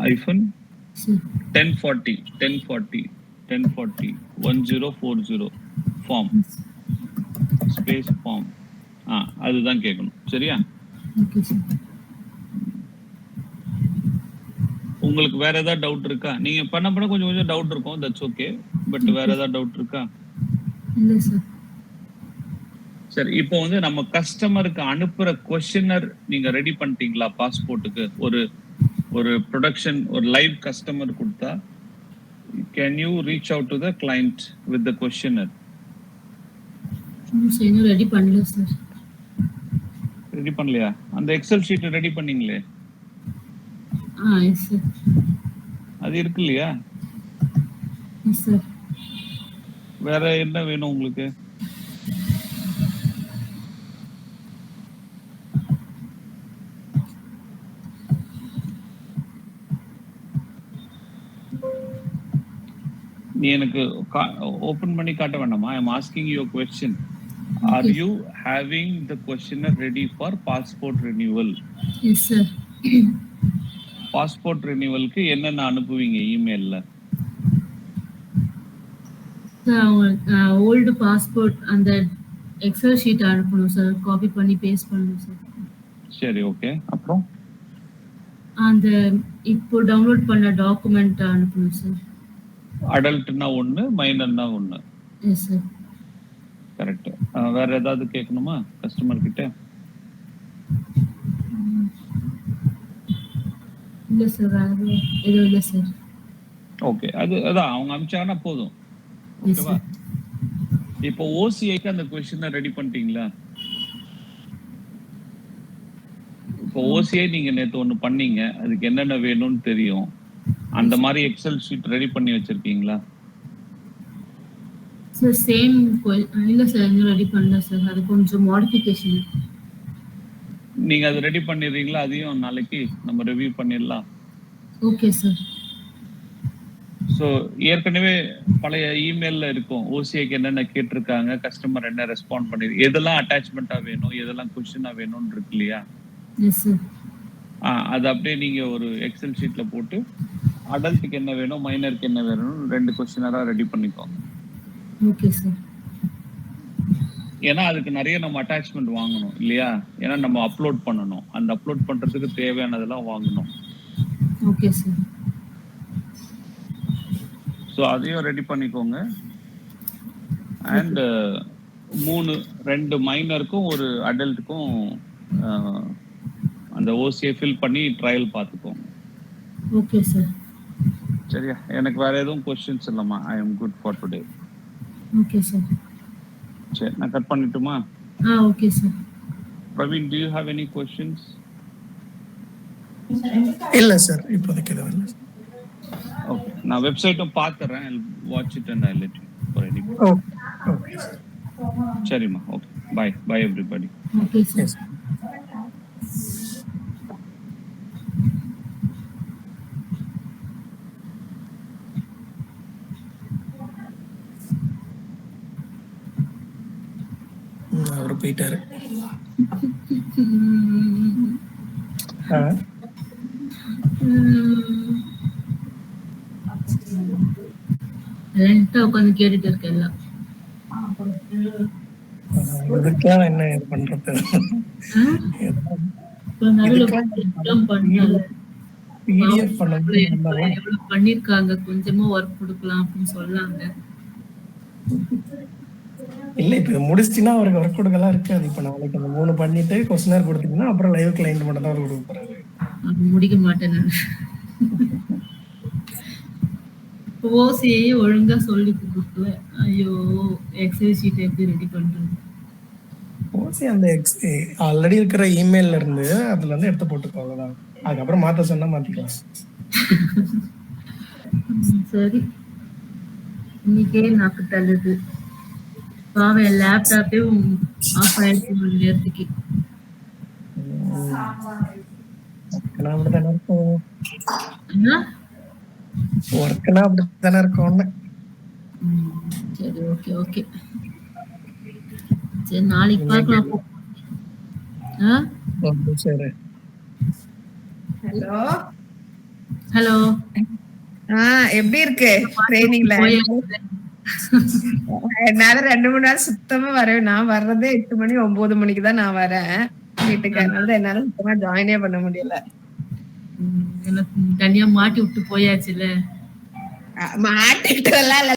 Hyphen 1040 1040 form space form. அதுதான் கேட்கணும். சரியா? Okay sir. உங்களுக்கு வேற ஏதாவது டவுட் இருக்கா? நீங்க பண்ண கொஞ்சம் டவுட் இருக்கும். That's okay. பட் வேற ஏதாவது டவுட் இருக்கா? இல்ல சார். சரி, இப்போ வந்து நம்ம கஸ்டமருக்கு அனுப்புற கொஸ்டினர் நீங்க ரெடி பண்ணிட்டீங்களா? பாஸ்போர்ட்டுக்கு ஒரு ப்ரொடக்ஷன் ஒரு லைவ் கஸ்டமர் கொடுத்தா can you reach out to the client with the questionnaire? இன்னும் ரெடி பண்ணல சார். ரெடி பண்ணலையா? அந்த எக்ஸல் ஷீட் ரெடி பண்ணீங்களே? Yes sir. அது இருக்கு இல்லையா? Yes sir. வேற என்ன வேணும் உங்களுக்கு? நீ எனக்கு ஓபன் பண்ணி காட்ட வேண்டாமா? I am asking you a question. Are Okay. you having the questionnaire ready for passport renewal? Yes, sir. Passport ரினியூவலுக்கு என்னென்ன அனுப்புவீங்க இமெயில்ல? சார் அவங்க ஓல்டு பாஸ்போர்ட் அந்த எக்ஸல் ஷீட் அனுப்பணும் சார். காப்பி பண்ணி பேஸ்ட் பண்ணணும் சார். சரி, ஓகே. அப்புறம் அந்த இப்போ டவுன்லோட் பண்ண டாக்குமெண்ட் அனுப்பணும் சார். அடல்ட்னா ஒண்ணு, மைனர்னா ஒண்ணு. Yes sir. கரெக்ட். வேற ஏதாவது கேட்கணுமா கஸ்டமர் கிட்ட? இல்ல சார், வேற எதுவும் இல்ல சார். ஓகே, அதான் அவங்க அனுப்பிச்சாங்கன்னா போதும். எஸ் ஓகேவா? சார். இப்போ ஓசிஐக்கு அந்த கொஸ்டினை ரெடி பண்ணிட்டீங்களா? இப்போ ஓசிஐ நீங்க நேத்து ஒண்ணு பண்ணீங்க, அதுக்கு என்னென்ன வேணும்னு தெரியும். அந்த மாதிரி எக்ஸல் ஷீட் ரெடி பண்ணி வச்சிருக்கீங்களா? சார் சேம் இல்ல சார், இன்னும் ரெடி பண்ணல சார். அது கொஞ்சம் மாடிஃபிகேஷன். நீங்க அதை ரெடி பண்ணிடுறீங்களா? அதையும் நாளைக்கு நம்ம ரிவ்யூ பண்ணிடலாம். Okay sir. ஸோ ஏற்கனவே பழைய இமெயில்ல இருக்கும் ஓசிஐக்கு என்னென்ன கேட்டிருக்காங்க, கஸ்டமர் என்ன ரெஸ்பாண்ட் பண்ணி, எதெல்லாம் அட்டாச்மெண்டா வேணும், எதெல்லாம் கொஸ்டினா வேணும்னு இருக்கு இல்லையா? Yes sir. அது அப்படியே நீங்க ஒரு எக்ஸல் ஷீட்ல போட்டு அடல்ட்டுக்கு என்ன வேணும், மைனருக்கு என்ன வேணும்னு 2 கொஸ்டினரா ரெடி பண்ணிக்கோங்க. Okay sir. ஏன்னா அதுக்கு நிறைய நம்ம அட்டாச்மெண்ட் வாங்கணும் இல்லையா? ஏன்னா நம்ம அப்லோட் பண்ணணும். அந்த அப்லோட் பண்றதுக்கு தேவையானதெல்லாம் வாங்கணும். Okay sir. ஸோ அதையும் ரெடி பண்ணிக்கோங்க. அண்ட் 2 மைனருக்கும் ஒரு அடல்ட்டுக்கும் அந்த ஓசியை ஃபில் பண்ணி ட்ரையல் பார்த்துக்கோங்க. Okay sir. சரியா? எனக்கு வேற எதுவும் கொஸ்டின்ஸ் இல்லைம்மா. I am good for today. Okay sir. சரி, நான் கட் பண்ணிட்டுமா? Okay sir. Praveen, do you have any questions? இல்ல சார், இப்போதைக்கு எதுவும் இல்லை. ஓகே, நான் வெப்சைட்டும் பார்த்துறேன். I'll watch it and I'll let you for any. Okay sir. சரிம்மா, okay. Bye everybody. Okay sir. Yes. அவரு போயிட்டாரு. உட்காந்து கேட்டுட்டு இருக்கேன். இதுக்கெல்லாம் என்ன இது பண்றது? பிடிஎஃப் பண்ணிருக்காங்க, கொஞ்சமா ஒர்க் கொடுக்கலாம் அப்படின்னு சொல்லாங்க. இல்ல, இப்ப முடிச்சிட்டீங்கன்னா அவருக்கு ஒர்க் கொடுக்கலாம் இருக்காது. இப்ப நாளைக்கு அந்த 3 பண்ணிட்டு கொஸ்டினர் கொடுத்தீங்கன்னா அப்புறம் லைவ் கிளைண்ட் மட்டும் தான் அவர் கொடுக்க போறாரு. அது முடிக்க மாட்டேன். ஓசியை ஒழுங்கா சொல்லி கொடுக்கல. ஐயோ, எக்ஸல் ஷீட் எப்படி ரெடி பண்றது? ஓசி அந்த ஆல்ரெடி இருக்கிற இமெயில்ல இருந்து அதுல இருந்து எடுத்து போட்டுக்கோ, அவ்வளவுதான். அதுக்கப்புறம் மாத்த சொன்னா மாத்திக்கலாம். சரி, இன்னைக்கே நாக்கு தள்ளுது. பாவம், லேப்டாப்பே ஆஃப் ஆயிடுச்சு ஒரு நேரத்துக்கு. அப்படித்தானே இருக்கும். ஒர்க்னா அப்படித்தானே இருக்கும். சரி, ஓகே ஓகே. சரி, நாளைக்கு பார்க்கலாம். சரி. Hello hello. எப்படி இருக்கு ட்ரைனிங்ல? என்னால 2-3 நாள் சுத்தமா வரேன். நான் வர்றதே 8 மணி 9 மணிக்கு தான் நான் வரேன் வீட்டுக்கு. அதனால என்னால சுத்தமா ஜாயினே பண்ண முடியல. தனியா மாட்டி விட்டு போயாச்சுல. மாட்டிட்டு எல்லாம்